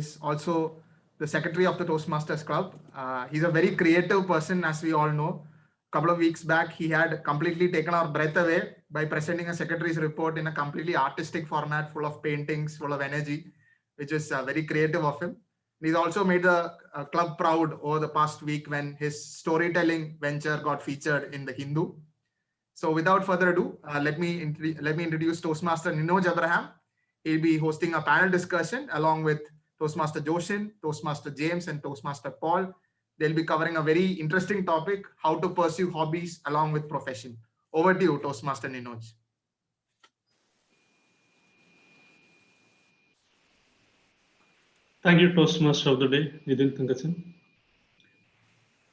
is also the secretary of the Toastmasters Club. He's a very creative person, as we all know. A couple of weeks back, he had completely taken our breath away by presenting a secretary's report in a completely artistic format, full of paintings, full of energy, which is very creative of him. He's also made the club proud over the past week when his storytelling venture got featured in the Hindu. So without further ado, let me introduce Toastmaster Ninoj Abraham. He'll be hosting a panel discussion along with Toastmaster Joshin, Toastmaster James, and Toastmaster Paul. They'll be covering a very interesting topic, how to pursue hobbies along with profession. Over to you, Toastmaster Ninoj. Thank you, Toastmaster of the Day, Nidin Thangasan.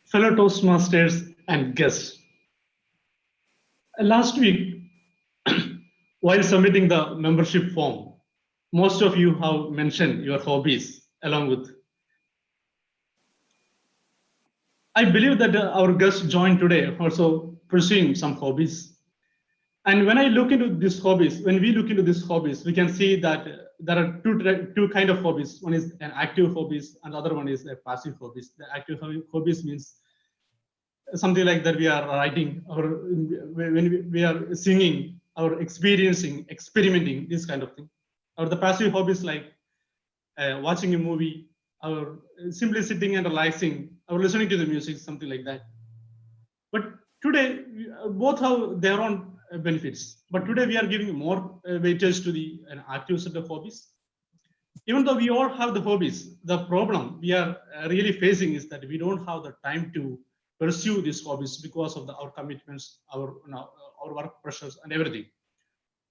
Fellow Toastmasters and guests. Last week, while submitting the membership form, most of you have mentioned your hobbies along with. I believe that our guests joined today also pursuing some hobbies. And when I look into these hobbies, when we look into these hobbies, we can see that there are two kind of hobbies. One is an active hobbies, and the other one is a passive hobbies. The active hobbies means something like that we are writing, or when we are singing, or experiencing, experimenting, this kind of thing. Or the passive hobbies like watching a movie, or simply sitting and relaxing, or listening to the music, something like that. But today, both have their own benefits. But today we are giving more weightage to the active set of hobbies. Even though we all have the hobbies, the problem we are really facing is that we don't have the time to pursue these hobbies because of our commitments, our work pressures, and everything.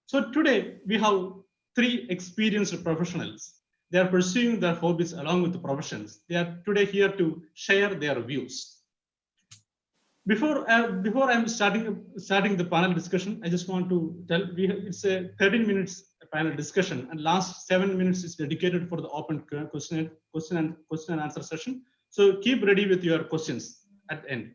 So today we have 3 experienced professionals. They are pursuing their hobbies along with the professions. They are today here to share their views. Before I'm starting the panel discussion, I just want to tell it's a 13 minutes panel discussion, and last 7 minutes is dedicated for the open question and answer session. So keep ready with your questions at the end.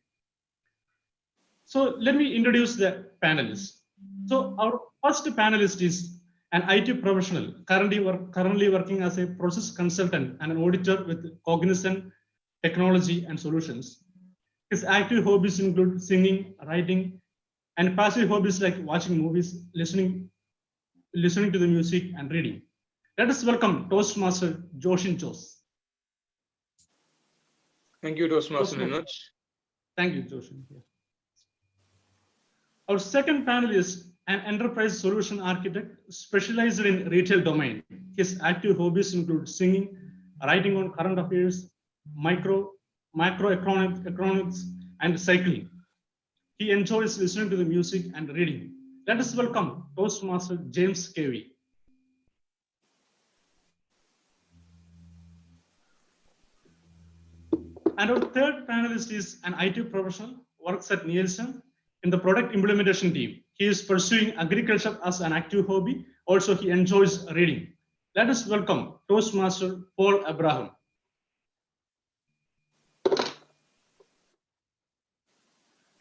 So let me introduce the panelists. So our first panelist is an IT professional, currently working as a process consultant and an auditor with Cognizant Technology and Solutions. His active hobbies include singing, writing, and passive hobbies like watching movies, listening to the music, and reading. Let us welcome Toastmaster Joshin Jos. Thank you, Toastmaster Ninoj. Thank you, Joshin. Our second panel is an enterprise solution architect specialized in retail domain. His active hobbies include singing, writing on current affairs, macroeconomics, and cycling. He enjoys listening to the music and reading. Let us welcome Toastmaster James KV. And our third panelist is an IT professional, works at Nielsen in the product implementation team. He is pursuing agriculture as an active hobby. Also, he enjoys reading. Let us welcome Toastmaster Paul Abraham.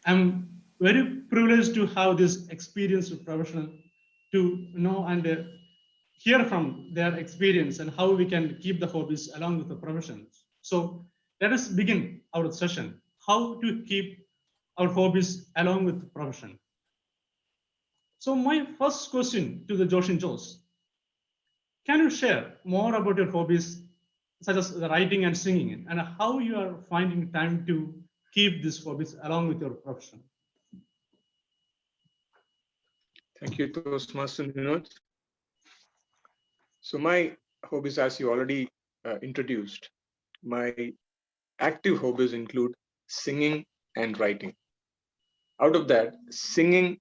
I'm very privileged to have this experienced professional to know and hear from their experience and how we can keep the hobbies along with the professions. So let us begin our session. How to keep our hobbies along with the profession. So my first question to the Joshin Jos, can you share more about your hobbies such as the writing and singing, and how you are finding time to keep these hobbies along with your profession? Thank you, Toastmaster Ninoj. So my hobbies, as you already introduced, my active hobbies include singing and writing. Out of that, singing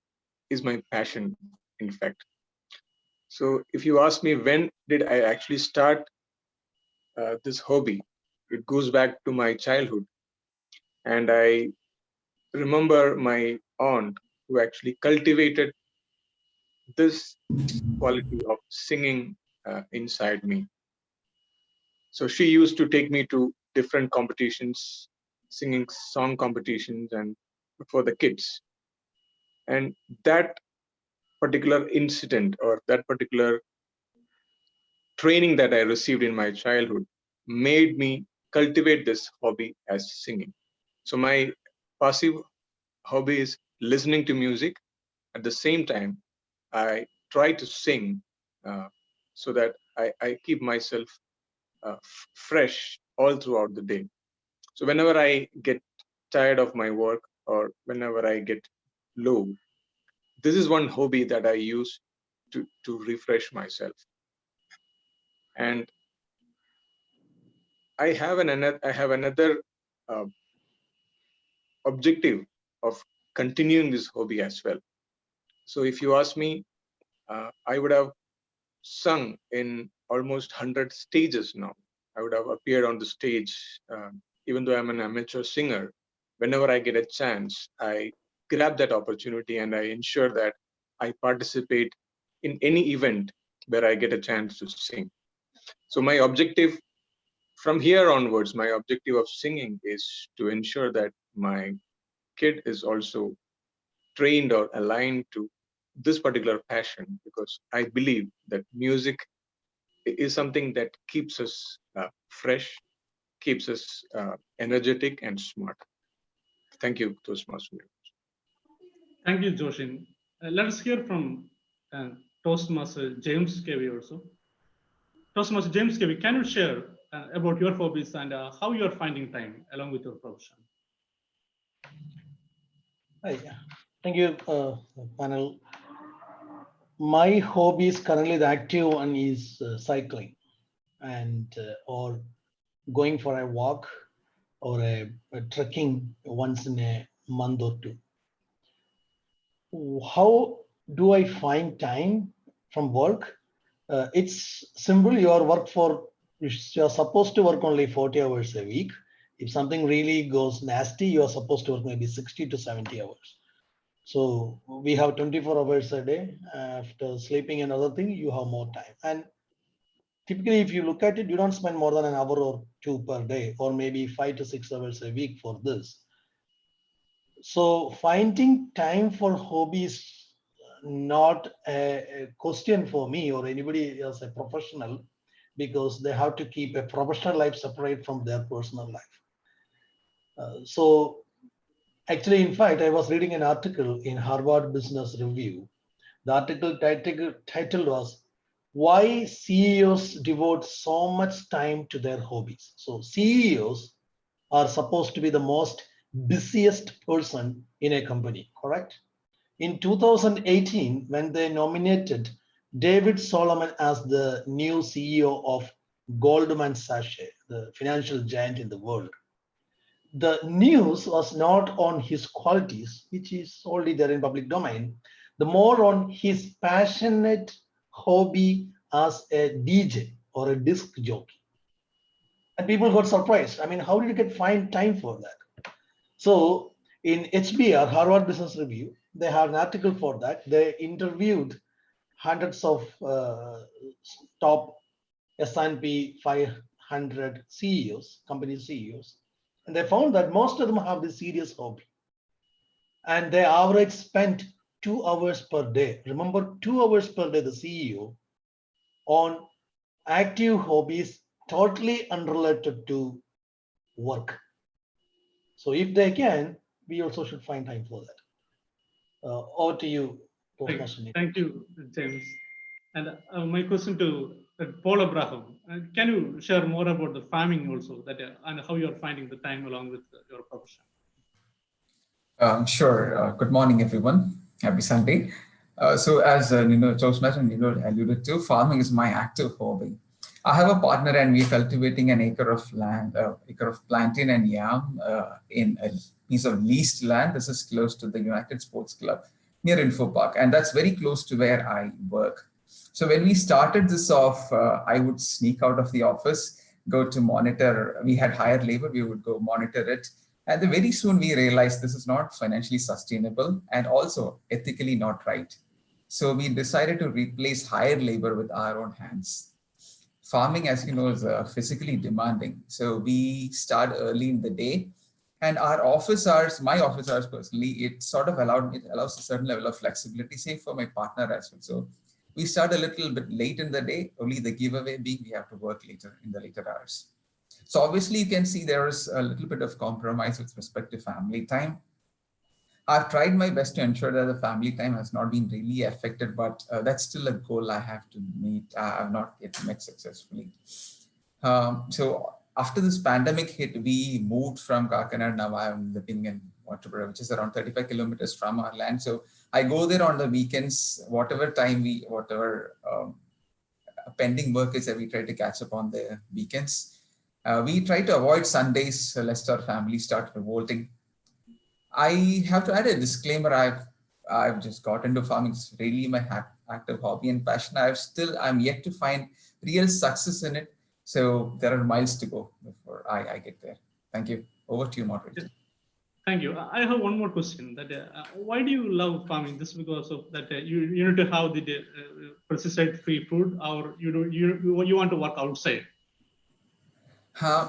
is my passion, in fact. So if you ask me when did I actually start this hobby, it goes back to my childhood. And I remember my aunt who actually cultivated this quality of singing inside me. So she used to take me to different competitions, singing song competitions, and for the kids. And that particular incident, or that particular training that I received in my childhood, made me cultivate this hobby as singing. So my passive hobby is listening to music. At the same time, I try to sing so that I keep myself fresh all throughout the day. So whenever I get tired of my work or whenever I get low, this is one hobby that I use to refresh myself. And I have another uh, objective of continuing this hobby as well. So if you ask me, I would have sung in almost 100 stages now. I would have appeared on the stage, even though I'm an amateur singer. Whenever I get a chance, I grab that opportunity and I ensure that I participate in any event where I get a chance to sing. So my objective from here onwards, my objective of singing is to ensure that my kid is also trained or aligned to this particular passion, because I believe that music is something that keeps us fresh, keeps us energetic and smart. Thank you, Toastmasters. Thank you, Joshin. Let's hear from Toastmaster James KV also. Toastmaster James KV, can you share about your hobbies and how you are finding time along with your profession? Hi, thank you, panel. My hobby is currently the active one is cycling and or going for a walk or a trekking once in a month or two. How do I find time from work? It's simple. You're supposed to work only 40 hours a week. If something really goes nasty, you're supposed to work maybe 60 to 70 hours. So we have 24 hours a day. After sleeping and other thing, you have more time. And typically, if you look at it, you don't spend more than an hour or two per day, or maybe 5 to 6 hours a week for this. So finding time for hobbies not a question for me or anybody as a professional, because they have to keep a professional life separate from their personal life. So actually, in fact, I was reading an article in Harvard Business Review. The article title was "Why CEOs Devote So Much Time to Their Hobbies." So CEOs are supposed to be the most busiest person in a company, correct? In 2018, when they nominated David Solomon as the new CEO of Goldman Sachs, the financial giant in the world, the news was not on his qualities, which is already there in public domain, the more on his passionate hobby as a DJ or a disc jockey. And people got surprised. I mean, how did you find time for that? So in HBR, Harvard Business Review, they had an article for that. They interviewed hundreds of top S&P 500 CEOs, company CEOs, and they found that most of them have this serious hobby. And they average spent 2 hours per day. Remember, 2 hours per day, the CEO on active hobbies totally unrelated to work. So if they can, we also should find time for that. Over to you, Toastmaster. Thank you, James. And my question to Paul Abraham, can you share more about the farming also, that and how you are finding the time along with your profession? Sure. Good morning, everyone. Happy Sunday. So as Toastmaster Ninoj alluded to, farming is my active hobby. I have a partner and we're cultivating an acre of land, acre of plantain and yam in a piece of leased land. This is close to the United Sports Club near Info Park, and that's very close to where I work. So when we started this off, I would sneak out of the office, go to monitor. We had hired labor, we would go monitor it. And then very soon we realized this is not financially sustainable and also ethically not right. So we decided to replace hired labor with our own hands. Farming, as you know, is physically demanding. So we start early in the day, and our office hours, my office hours personally, it sort of allows a certain level of flexibility, same for my partner as well. So we start a little bit late in the day, only the giveaway being we have to work later in the later hours. So obviously you can see there is a little bit of compromise with respect to family time. I've tried my best to ensure that the family time has not been really affected, but that's still a goal I have to meet. I've not yet met successfully. So after this pandemic hit, we moved from Kakinad. Now I'm living in Waterbury, which is around 35 kilometers from our land. So I go there on the weekends, whatever time whatever pending work is that we try to catch up on the weekends. We try to avoid Sundays lest our family start revolting. I have to add a disclaimer. I've just got into farming. It's really my active hobby and passion. I'm yet to find real success in it. So there are miles to go before I get there. Thank you. Over to you, moderator. Thank you. I have one more question. That why do you love farming? This because of that you need to have the pesticide-free food, or you want to work outside?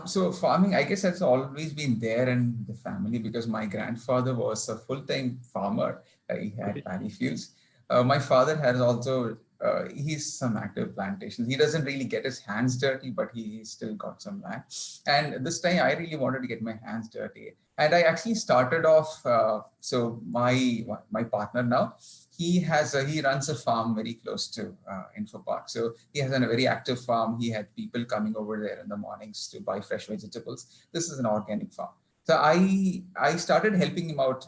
So farming, I guess that's always been there in the family because my grandfather was a full-time farmer. He had paddy fields. My father has also, he's some active plantations. He doesn't really get his hands dirty, but he still got some land. And this time I really wanted to get my hands dirty. And I actually started off, so my partner now, he runs a farm very close to Info Park. So he has a very active farm. He had people coming over there in the mornings to buy fresh vegetables. This is an organic farm. So I started helping him out.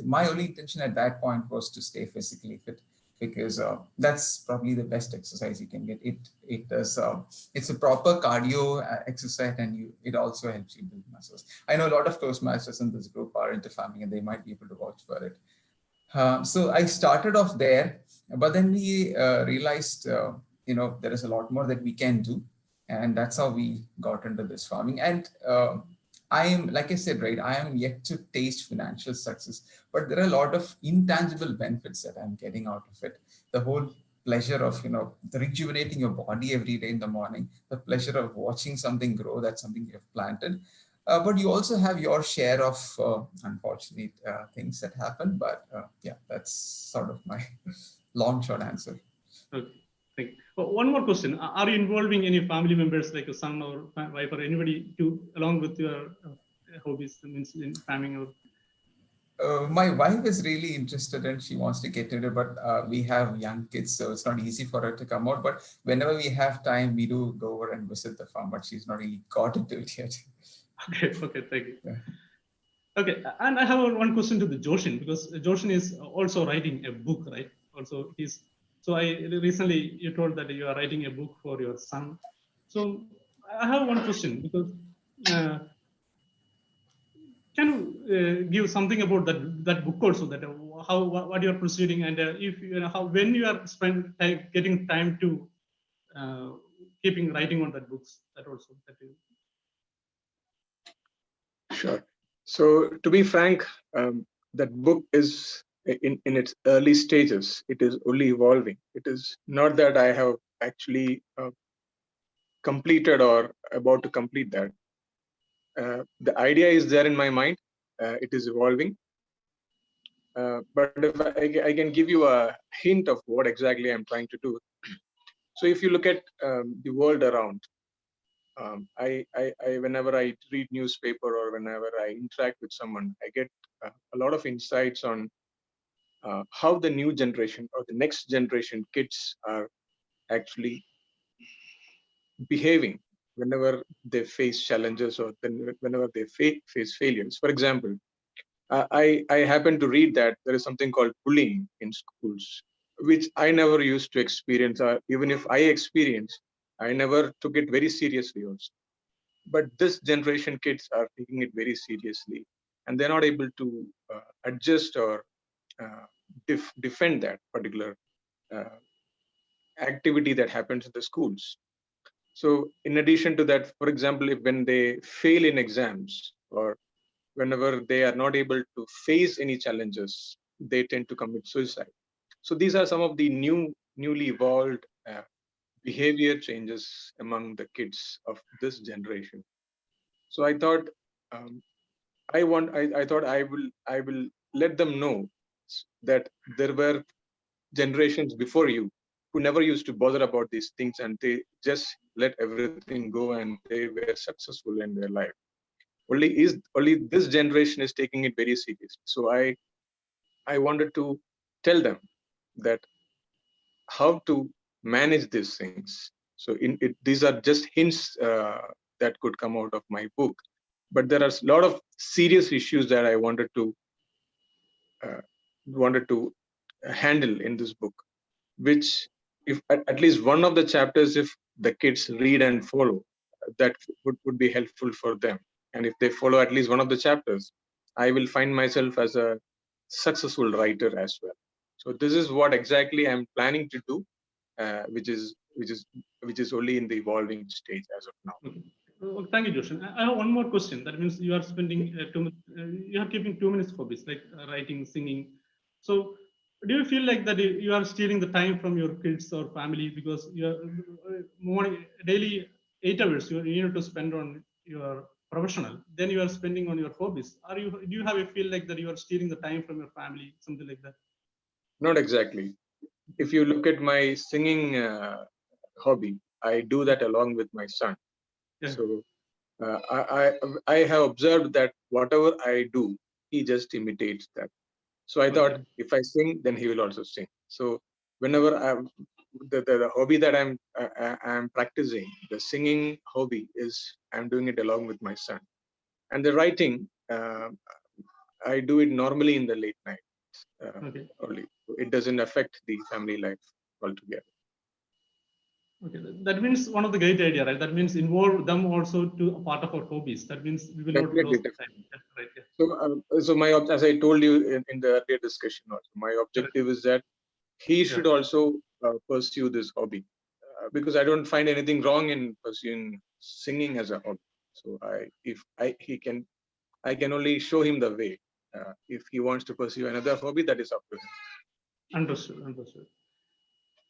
My only intention at that point was to stay physically fit because that's probably the best exercise you can get. It's a proper cardio exercise, and it also helps you build muscles. I know a lot of Toastmasters in this group are into farming, and they might be able to vouch for it. So I started off there, but then we realized, there is a lot more that we can do. And that's how we got into this farming. And I am, like I said, right, I am yet to taste financial success, but there are a lot of intangible benefits that I'm getting out of it. The whole pleasure of, the rejuvenating your body every day in the morning, the pleasure of watching something grow, that's something you've planted. But you also have your share of unfortunate things that happen. But yeah, that's sort of my long, short answer. Okay, thank you. One more question. Are you involving any family members like a son or wife or anybody along with your hobbies, means in farming or? My wife is really interested and she wants to get into it, but we have young kids, so it's not easy for her to come out. But whenever we have time, we do go over and visit the farm, but she's not really got into it yet. Okay, thank you. Yeah. Okay, and I have one question to the Joshin, because Joshin is also writing a book, right? Also, recently you told that you are writing a book for your son. So I have one question, because can you give something about that book also, that what you are proceeding, and if when you are getting time to keeping writing on that books, that also that you. Sure. So to be frank, that book is in its early stages. It is only evolving. It is not that I have actually completed or about to complete that. The idea is there in my mind. It is evolving. But if I can give you a hint of what exactly I'm trying to do. So if you look at the world around, whenever I read newspaper or whenever I interact with someone, I get a lot of insights on how the new generation or the next generation kids are actually behaving whenever they face challenges or whenever they face failures. For example, I happen to read that there is something called bullying in schools, which I never used to experience, or even if I experienced, I never took it very seriously also. But this generation kids are taking it very seriously, and they're not able to adjust or defend that particular activity that happens in the schools. So in addition to that, for example, when they fail in exams or whenever they are not able to face any challenges, they tend to commit suicide. So these are some of the newly evolved behavior changes among the kids of this generation. So I thought I thought I will let them know that there were generations before you who never used to bother about these things, and they just let everything go, and they were successful in their life. Only this generation is taking it very seriously. So I wanted to tell them that how to manage these things. So these are just hints that could come out of my book, but there are a lot of serious issues that I wanted to handle in this book, which if at least one of the chapters, if the kids read and follow, that would be helpful for them. And if they follow at least one of the chapters, I will find myself as a successful writer as well. So this is what exactly I'm planning to do, which is only in the evolving stage as of now. Okay. Thank you, Josh. I have one more question. That means you are spending you are keeping 2 minutes hobbies like writing, singing. So, do you feel like that you are stealing the time from your kids or family because you are daily 8 hours you need to spend on your professional, then you are spending on your hobbies? Do you have a feel like that you are stealing the time from your family, something like that? Not exactly. If you look at my singing hobby, I do that along with my son. Yeah. So I have observed that whatever I do, he just imitates that. So I thought if I sing, then he will also sing. So whenever the hobby that I'm practicing, the singing hobby I'm doing it along with my son, and the writing I do it normally in the late night only. It doesn't affect the family life altogether. Okay, that means one of the great idea, right? That means involve them also to a part of our hobbies. That means we will Definitely, not lose time. Right. Yeah. So as I told you in the earlier discussion, also my objective is that he should also pursue this hobby, because I don't find anything wrong in pursuing singing as a hobby. So I can only show him the way. If he wants to pursue another hobby, that is up to him. Understood.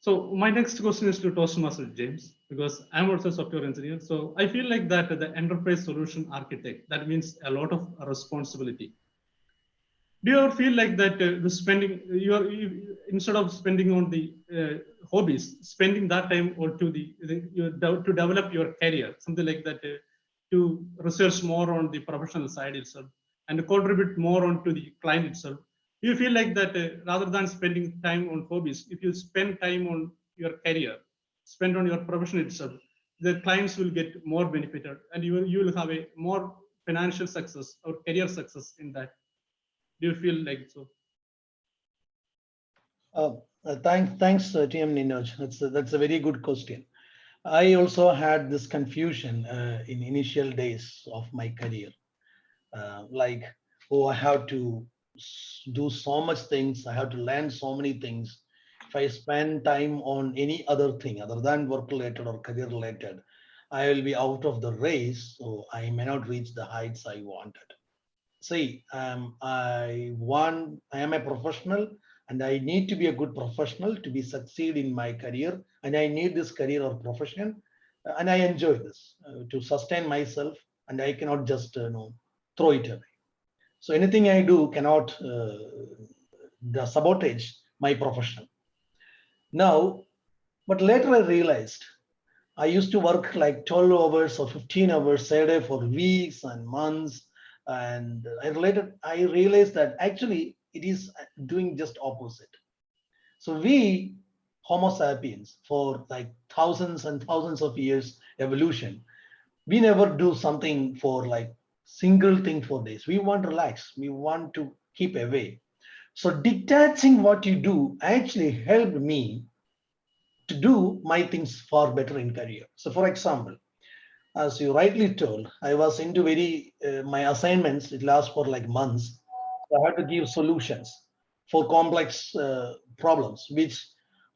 So my next question is to Toastmaster James, because I'm also a software engineer. So I feel like that the enterprise solution architect, that means a lot of responsibility. Do you ever feel like that the spending instead of spending on the hobbies, spending that time or to to develop your career, something like that, to research more on the professional side itself and contribute more onto the client itself? Do you feel like that rather than spending time on hobbies, if you spend time on your career, spend on your profession itself, the clients will get more benefited and you will have a more financial success or career success in that? Do you feel like so? Thanks, TM Ninoj. That's a very good question. I also had this confusion in initial days of my career. Like, oh, I have to do so much things. I have to learn so many things. If I spend time on any other thing other than work related or career related, I will be out of the race. So I may not reach the heights I wanted. See, I am a professional and I need to be a good professional to be succeed in my career. And I need this career or profession and I enjoy this to sustain myself, and I cannot just throw it away. So anything I do cannot sabotage my profession. Now, but later I realized I used to work like 12 hours or 15 hours a day for weeks and months. And I realized that actually it is doing just opposite. So we Homo sapiens, for like thousands and thousands of years evolution, we never do something for like single thing for days. We want to relax. We want to keep away. So detaching what you do actually helped me to do my things far better in career. So for example, as you rightly told, I was into my assignments, it lasts for like months. I had to give solutions for complex problems, which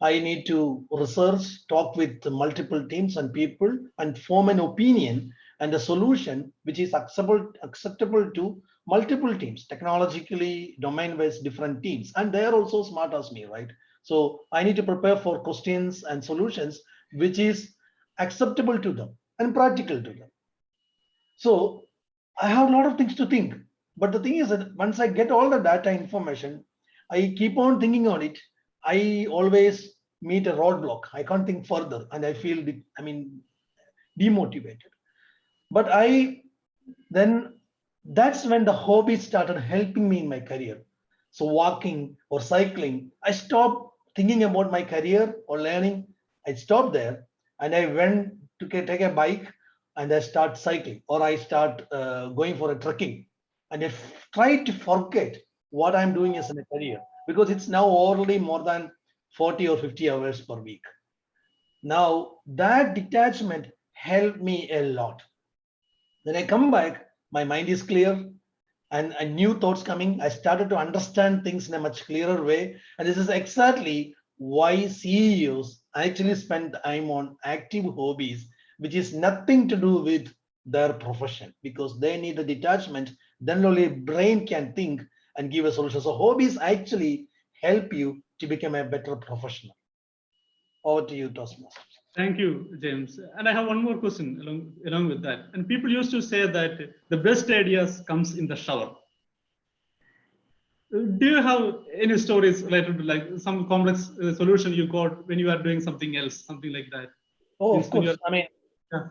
I need to research, talk with multiple teams and people, and form an opinion and a solution which is acceptable to multiple teams, technologically, domain-based different teams. And they are also smart as me, right? So I need to prepare for questions and solutions which is acceptable to them and practical to them. So I have a lot of things to think. But the thing is that once I get all the data information, I keep on thinking on it. I always meet a roadblock. I can't think further, and I feel, demotivated. But then that's when the hobby started helping me in my career. So walking or cycling, I stopped thinking about my career or learning. I stopped there and I went to take a bike and I start cycling, or I start going for a trekking, and I try to forget what I'm doing as a career, because it's now already more than 40 or 50 hours per week. Now that detachment helped me a lot. Then I come back, my mind is clear, and new thoughts coming. I started to understand things in a much clearer way. And this is exactly why CEOs actually spend time on active hobbies, which is nothing to do with their profession, because they need a detachment. Then only brain can think and give a solution. So hobbies actually help you to become a better professional. Over to you, Toastmasters. Thank you, James. And I have one more question along with that. And people used to say that the best ideas comes in the shower. Do you have any stories related to like some complex solution you got when you are doing something else, something like that? Oh, Means of when course. yeah.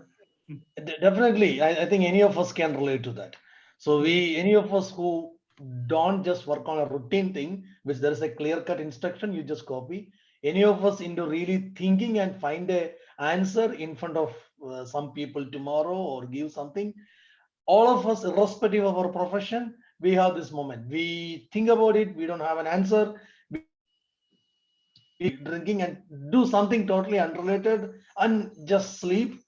Definitely. I think any of us can relate to that. So any of us who don't just work on a routine thing, which there is a clear-cut instruction, you just copy. Any of us into really thinking and find a answer in front of some people tomorrow, or give something. All of us, irrespective of our profession, we have this moment. We think about it. We don't have an answer. We drinking and do something totally unrelated and just sleep,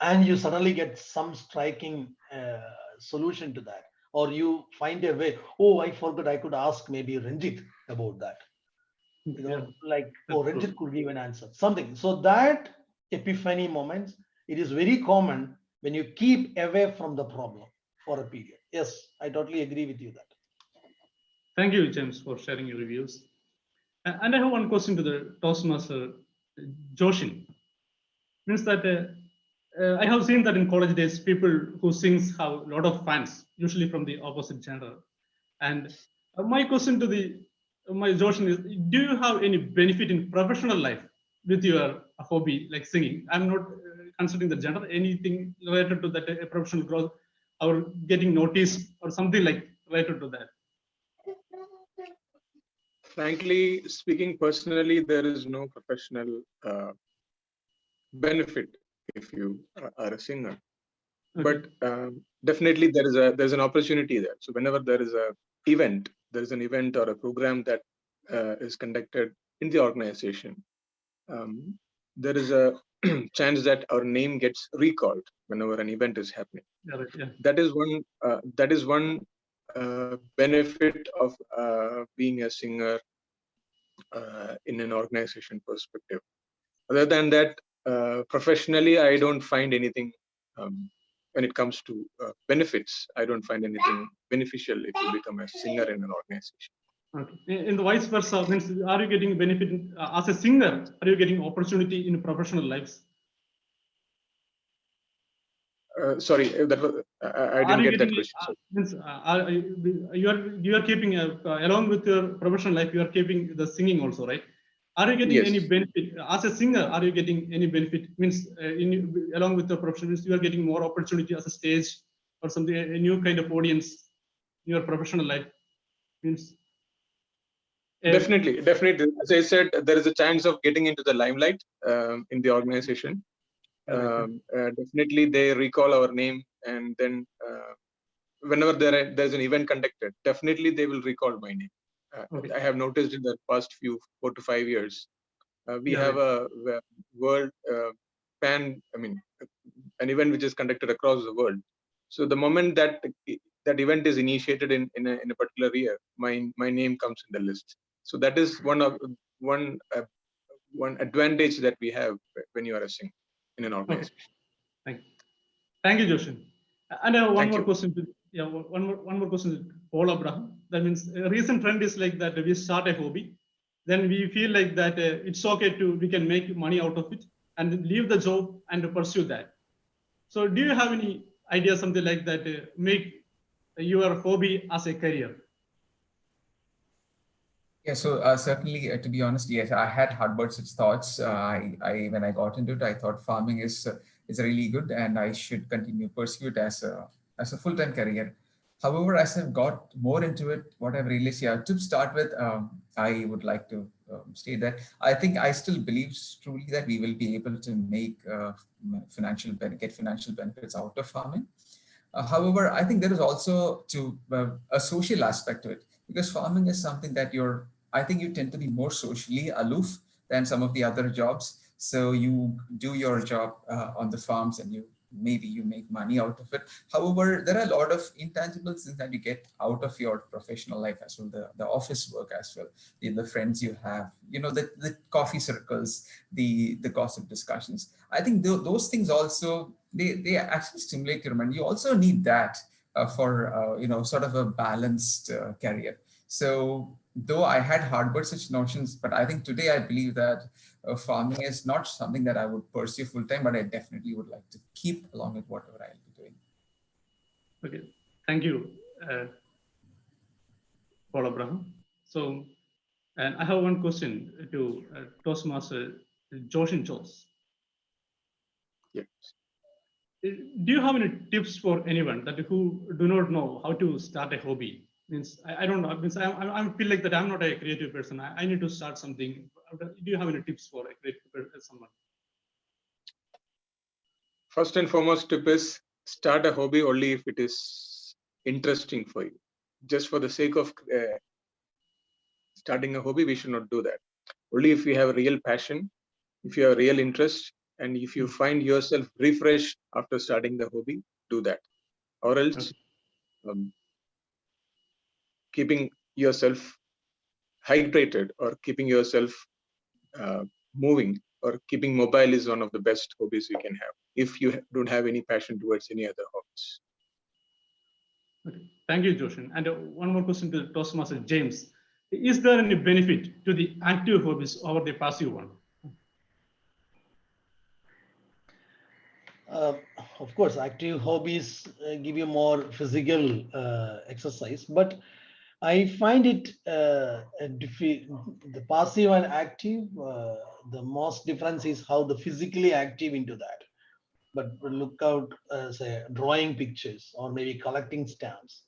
and you suddenly get some striking solution to that, or you find a way. Oh, I forgot, I could ask maybe Ranjit about that, Yeah, like, oh, that's Ranjit true. could give an answer, something. So that epiphany moments, it is very common when you keep away from the problem for a period. Yes, I totally agree with you that. Thank you, James, for sharing your reviews. And I have one question to the Toastmaster, Joshin. Means that I have seen that in college days, people who sings have a lot of fans, usually from the opposite gender. And my question to my Joshin is: do you have any benefit in professional life with your hobby, like singing? I'm not considering the gender. Anything related to that professional growth, or getting noticed, or something like related to that? Frankly speaking, personally, there is no professional benefit if you are a singer. Okay. But definitely there's an opportunity there. So whenever there is an event or a program that is conducted in the organization, there is a chance that our name gets recalled whenever an event is happening. Yeah, right, yeah. That is one benefit of being a singer in an organization perspective. Other than that, professionally, I don't find anything. When it comes to benefits, I don't find anything beneficial if you become a singer in an organization. Okay. In the vice versa, means are you getting benefit as a singer? Are you getting opportunity in professional lives? Sorry, that was I didn't get that question. Means you are keeping along with your professional life, you are keeping the singing also, right? Are you getting any benefit as a singer? Are you getting any benefit? Means along with the profession, you are getting more opportunity as a stage or something, a new kind of audience in your professional life. Means definitely. As I said, there is a chance of getting into the limelight in the organization. Definitely, they recall our name, and then whenever there's an event conducted, definitely they will recall my name. I have noticed in the past 4 to 5 years, we have a world an event which is conducted across the world. So the moment that event is initiated in a particular year, my name comes in the list. So that is one advantage that we have when you are a singer in an organization. Okay. Thank you, Joshin. And I have one more question. One more question to Paul Abraham. That means a recent trend is like that we start a hobby, then we feel like that it's okay we can make money out of it and leave the job and pursue that. So do you have any idea, something like that, make your hobby as a career? Yeah, so certainly, to be honest, yes, I had harbored such thoughts. When I got into it, I thought farming is really good, and I should continue pursue it as a full-time career. However, as I've got more into it, what I've realized, yeah, to start with, I would like to state that I think I still believe truly that we will be able to make get financial benefits out of farming. However, I think there is also a social aspect to it, because farming is something that I think you tend to be more socially aloof than some of the other jobs. So you do your job on the farms, and maybe you make money out of it. However, there are a lot of intangible things that you get out of your professional life as well, the office work as well, the friends you have, the coffee circles, the gossip discussions. I think those things also, they actually stimulate your mind. You also need that for sort of a balanced career. So though I had harbored such notions, but I think today I believe that farming is not something that I would pursue full time, but I definitely would like to keep along with whatever I'll be doing. Okay, thank you, Paul Abraham. So, and I have one question to Toastmaster Joshin Charles. Yes. Do you have any tips for anyone that who do not know how to start a hobby? Means I don't know. Means I feel like that I'm not a creative person. I need to start something. Do you have any tips for a creative someone? First and foremost tip is start a hobby only if it is interesting for you. Just for the sake of starting a hobby, we should not do that. Only if you have a real passion, if you have real interest, and if you find yourself refreshed after starting the hobby, do that. Or else keeping yourself hydrated or keeping yourself moving or keeping mobile is one of the best hobbies you can have if you don't have any passion towards any other hobbies. Okay. Thank you, Joshin. And one more question to Toastmaster James. Is there any benefit to the active hobbies over the passive one? Of course, active hobbies give you more physical exercise, but I find it the passive and active. The most difference is how the physically active into that. But look out, say, drawing pictures or maybe collecting stamps.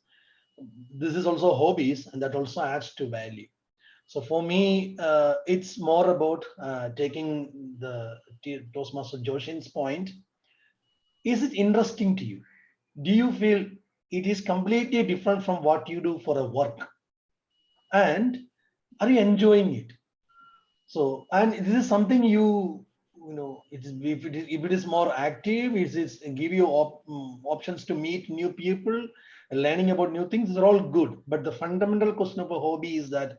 This is also hobbies, and that also adds to value. So for me, it's more about taking the Toastmaster Joshin's point. Is it interesting to you? Do you feel it is completely different from what you do for a work? And are you enjoying it? So, and this is something if it is more active, it give you options to meet new people, learning about new things. These are all good. But the fundamental question of a hobby is that,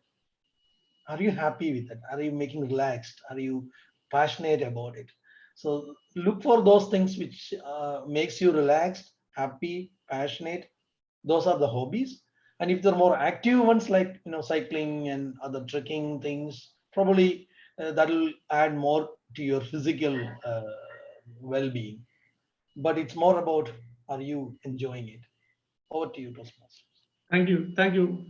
are you happy with it? Are you making relaxed? Are you passionate about it? So look for those things which makes you relaxed, happy, passionate. Those are the hobbies. And if they're more active ones like cycling and other trekking things, probably that will add more to your physical well-being. But it's more about, are you enjoying it? Over to you, Toastmasters. Thank you, thank you,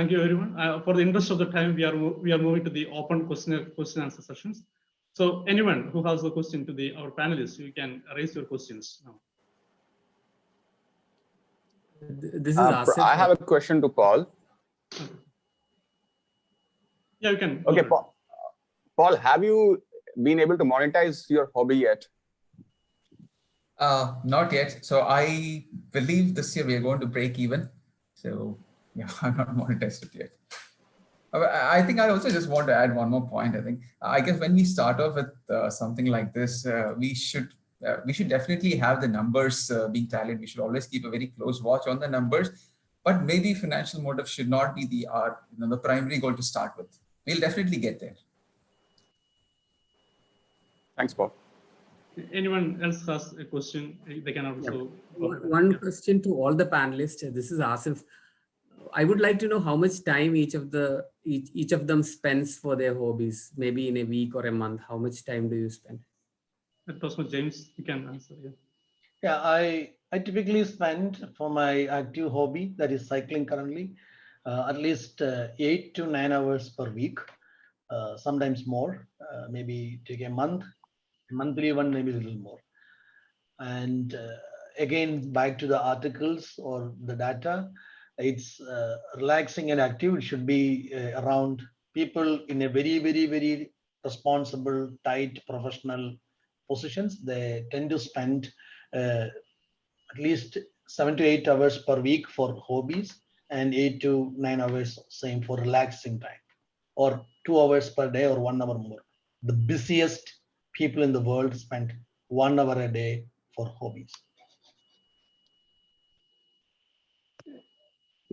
everyone. For the interest of the time, we are moving to the open question answer sessions. So anyone who has a question to our panelists, you can raise your questions now. This is Asif. I have a question to Paul. Yeah, you can. Okay, Paul, have you been able to monetize your hobby yet? Not yet. So I believe this year we are going to break even. So yeah, I'm not monetized it yet. I think I also just want to add one more point. I guess when we start off with something like this, we should definitely have the numbers being tallied. We should always keep a very close watch on the numbers, but maybe financial motive should not be the primary goal to start with. We'll definitely get there. Thanks, Paul. Anyone else has a question? They can also. One question to all the panelists. This is Asif. I would like to know how much time each of them spends for their hobbies. Maybe in a week or a month. How much time do you spend? James, you can answer. Yeah, I typically spend for my active hobby, that is cycling currently. at least 8 to 9 hours per week, sometimes more, maybe take a monthly one, maybe a little more. And again, back to the articles or the data, it's relaxing and active. It should be around people in a very, very, very responsible, tight, professional positions. They tend to spend at least 7 to 8 hours per week for hobbies and 8 to 9 hours same for relaxing time, or 2 hours per day or 1 hour more. The busiest people in the world spend 1 hour a day for hobbies.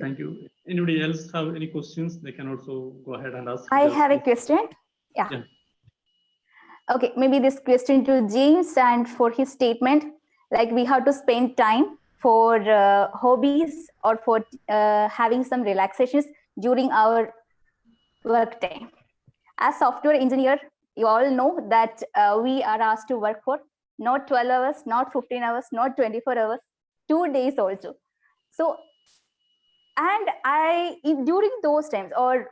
Thank you. Anybody else have any questions? They can also go ahead and ask. I have a question. Yeah. Okay, maybe this question to James, and for his statement, like we have to spend time for hobbies or for having some relaxations during our work time. As software engineer, you all know that we are asked to work for not 12 hours, not 15 hours, not 24 hours, 2 days also. So, and during those times, or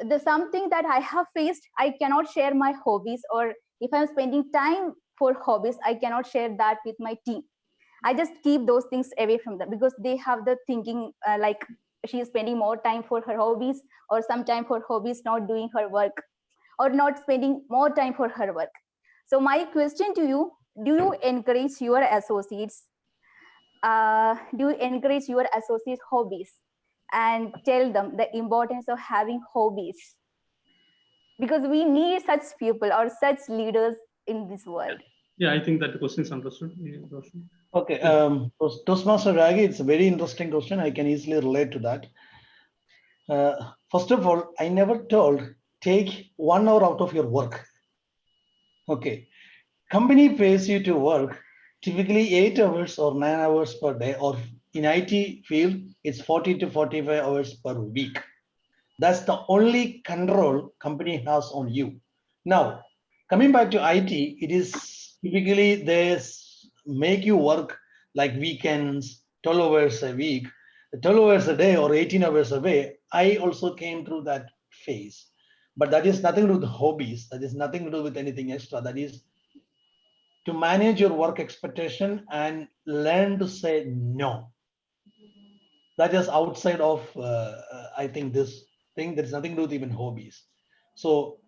there's something that I have faced, I cannot share my hobbies, or if I'm spending time for hobbies, I cannot share that with my team. I just keep those things away from them because they have the thinking like she is spending more time for her hobbies, or some time for hobbies, not doing her work, or not spending more time for her work. So my question to you, do you encourage your associates hobbies and tell them the importance of having hobbies? Because we need such people or such leaders in this world. Yeah, I think that the question is understood. Okay, Toastmaster Ragi, it's a very interesting question. I can easily relate to that. First of all, I never told take 1 hour out of your work. Okay, company pays you to work typically 8 hours or 9 hours per day, or in IT field, it's 40 to 45 hours per week. That's the only control company has on you. Now, coming back to IT, it is typically they make you work like weekends, 12 hours a week, 12 hours a day, or 18 hours a day. I also came through that phase. But that is nothing to do with hobbies. That is nothing to do with anything extra. That is to manage your work expectation and learn to say no. That is outside of, I think, this thing. There's nothing to do with even hobbies. So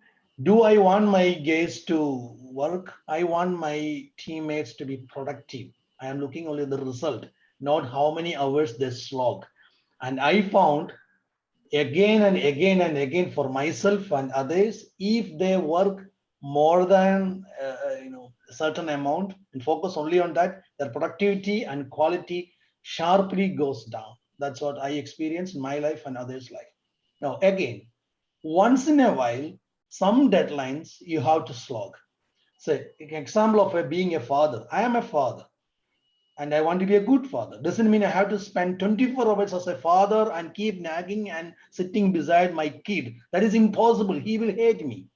do I want my guys to work? I want my teammates to be productive. I am looking only at the result, not how many hours they slog. And I found again and again and again for myself and others, if they work more than a certain amount and focus only on that, their productivity and quality sharply goes down. That's what I experienced in my life and others' life. Now, again, once in a while, some deadlines you have to slog. Say, an example of being a father. I am a father and I want to be a good father. Doesn't mean I have to spend 24 hours as a father and keep nagging and sitting beside my kid. That is impossible. He will hate me.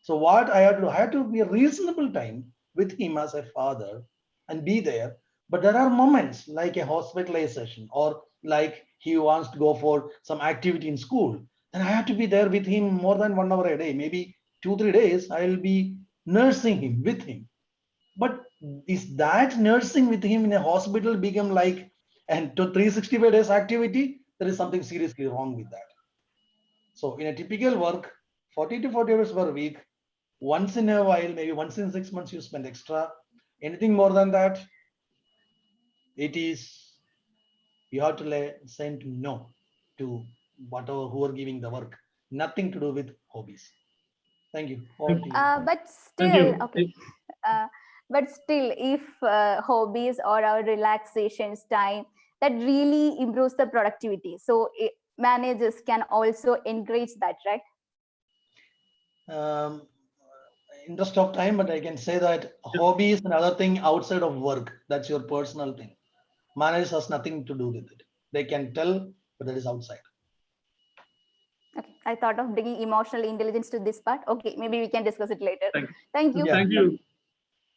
So what I have to do, I have to be a reasonable time with him as a father and be there. But there are moments like a hospitalization, or like he wants to go for some activity in school. Then I have to be there with him more than 1 hour a day, maybe 2-3 days. I will be nursing him with him. But is that nursing with him in a hospital become like and to 365 days activity? There is something seriously wrong with that. So in a typical work, 40 to 40 hours per week, once in a while, maybe once in 6 months, you spend extra. Anything more than that, it is, you have to say no to whatever who are giving the work. Nothing to do with hobbies. Thank you. But still, okay. But still, if hobbies or our relaxations time, that really improves the productivity. So managers can also encourage that, right? Interest of time, but I can say that hobbies and other thing outside of work, that's your personal thing. Managers has nothing to do with it. They can tell, but that is outside. Okay, I thought of bringing emotional intelligence to this part. Okay, maybe we can discuss it later. Thank you. Thank you.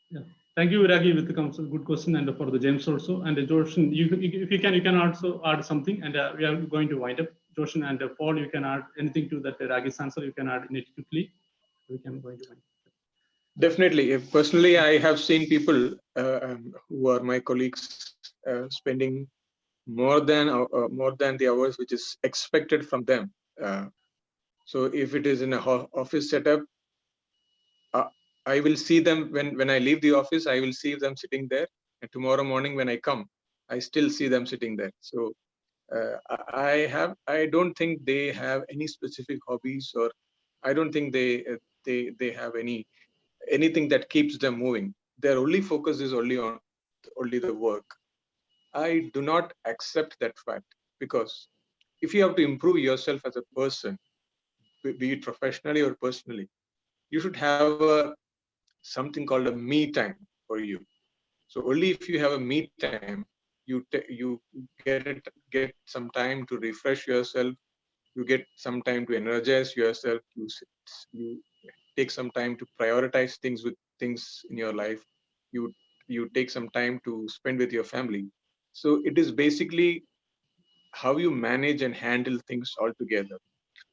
Yeah. Thank you, Ragi, with the good question, and for the James also. And Joshin, if you can also add something, and we are going to wind up. Joshin and Paul, you can add anything to that Ragi's answer. You can add it quickly. We can going to wind up. Definitely. If personally, I have seen people who are my colleagues spending more than the hours which is expected from them. So if it is in a office setup, I will see them when I leave the office. I will see them sitting there, and tomorrow morning when I come, I still see them sitting there. So I don't think they have any specific hobbies, or I don't think they have anything that keeps them moving. Their only focus is only the work. I do not accept that fact, because if you have to improve yourself as a person, be it professionally or personally, you should have something called a me time for you. So only if you have a me time, you get some time to refresh yourself. You get some time to energize yourself. You take some time to prioritize things in your life. You take some time to spend with your family. So it is basically how you manage and handle things altogether.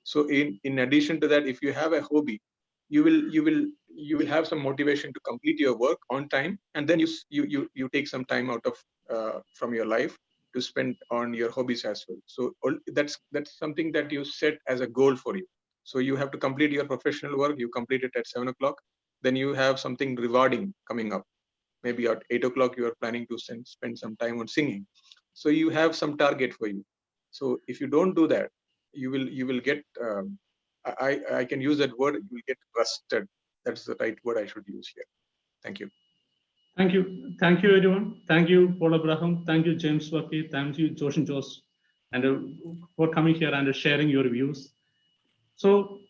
So in addition to that, if you have a hobby, you will have some motivation to complete your work on time, and then you take some time out of from your life to spend on your hobbies as well. So that's something that you set as a goal for you. So you have to complete your professional work. You complete it at 7 o'clock. Then you have something rewarding coming up. Maybe at 8 o'clock you are planning to spend some time on singing. So you have some target for you. So if you don't do that, you will get I can use that word, you will get rusted. That's the right word I should use here. Thank you. Thank you. Thank you, everyone. Thank you, Paul Abraham. Thank you, James Wacky. Thank you, Josh and Josh, and for coming here and sharing your views. So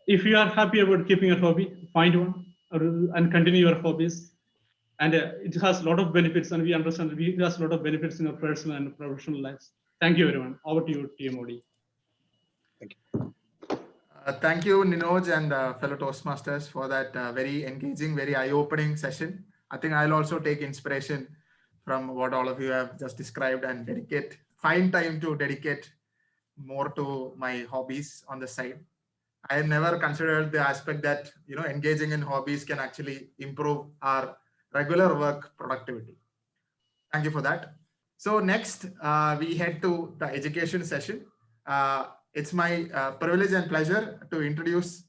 if you are happy about keeping a hobby, find one and continue your hobbies. And it has a lot of benefits, and we understand it has a lot of benefits in our personal and professional lives. Thank you, everyone. Over to you, TM. Thank you. Thank you, Ninoj and fellow Toastmasters, for that very engaging, very eye-opening session. I think I'll also take inspiration from what all of you have just described and find time to dedicate more to my hobbies on the side. I have never considered the aspect that engaging in hobbies can actually improve our regular work productivity. Thank you for that. So next, we head to the education session. It's my privilege and pleasure to introduce